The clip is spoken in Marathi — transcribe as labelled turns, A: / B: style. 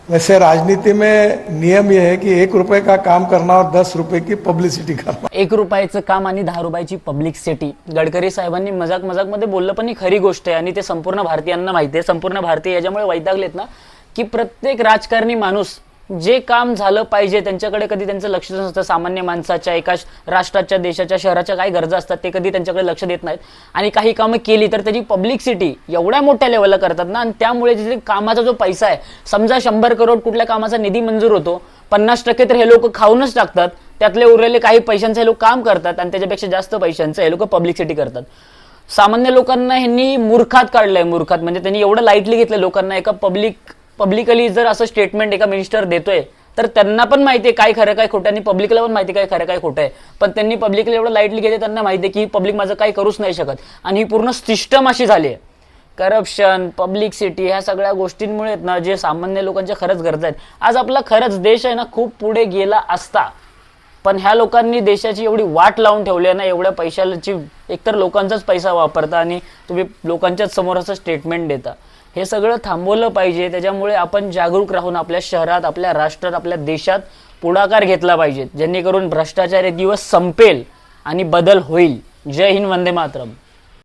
A: वैसे राजनीति में नियम यह है कि 1 रुपए का काम करना और 10 रुपए की पब्लिसिटी करना।
B: 1 रुपयाचं काम आणि 10 रुपयाची पब्लिसिटी. गडकरी साहेबांनी मजाक मध्ये बोललं, पण ही खरी गोष्ट आहे आणि ते संपूर्ण भारतीयांना माहिती आहे. संपूर्ण भारतीय याच्यामुळे वैतागलेत ना की प्रत्येक राजकारणी माणूस जे काम झालं पाहिजे त्यांच्याकडे कधी त्यांचं लक्ष नसतं. सामान्य माणसाच्या, एका राष्ट्राच्या, देशाच्या, शहराच्या काही गरजा असतात ते कधी त्यांच्याकडे लक्ष देत नाहीत आणि काही कामं केली तर त्याची पब्लिसिटी एवढ्या मोठ्या लेवलला करतात ना. आणि त्यामुळे जे कामाचा जो पैसा आहे, समजा 100 करोड कुठल्या कामाचा निधी मंजूर होतो, 50% तर हे लोक खाऊनच टाकतात. त्यातले उरलेले काही पैशांचे हे लोक काम करतात आणि त्याच्यापेक्षा जास्त पैशांचं हे लोक पब्लिसिटी करतात. सामान्य लोकांना ह्यांनी मूर्खात काढलंय. मूर्खात म्हणजे त्यांनी एवढं लाईटली घेतलं लोकांना. एका पब्लिकली जर असं स्टेटमेंट एका मिनिस्टर देतोय तर त्यांना पण माहिती आहे काय खरं काय खोटं आणि पब्लिकला पण माहिती काय खरं काय खोटं आहे. पण त्यांनी पब्लिकला एवढं लाईटली घेते, त्यांना माहिती आहे की पब्लिक माझं काही करूच नाही शकत. आणि ही पूर्ण सिस्टम अशी झाली आहे. करप्शन, पब्लिसिटी ह्या सगळ्या गोष्टींमुळे ना जे सामान्य लोकांच्या खरंच गरजा आहेत. आज आपला खरंच देश आहे ना खूप पुढे गेला असता, पण ह्या लोकांनी देशाची एवढी वाट लावून ठेवली आहे ना, एवढ्या पैशाची. एकतर लोकांचाच पैसा वापरता आणि तुम्ही लोकांच्याच समोर असं स्टेटमेंट देता. हे सगळं थांबवलं पाहिजे. त्याच्यामुळे आपण जागरूक राहून आपल्या शहरात, आपल्या राष्ट्रात, आपल्या देशात पुढाकार घेतला पाहिजे, जेणेकरून भ्रष्टाचार एक दिवस संपेल आणि बदल होईल. जय हिंद, वंदे मातरम.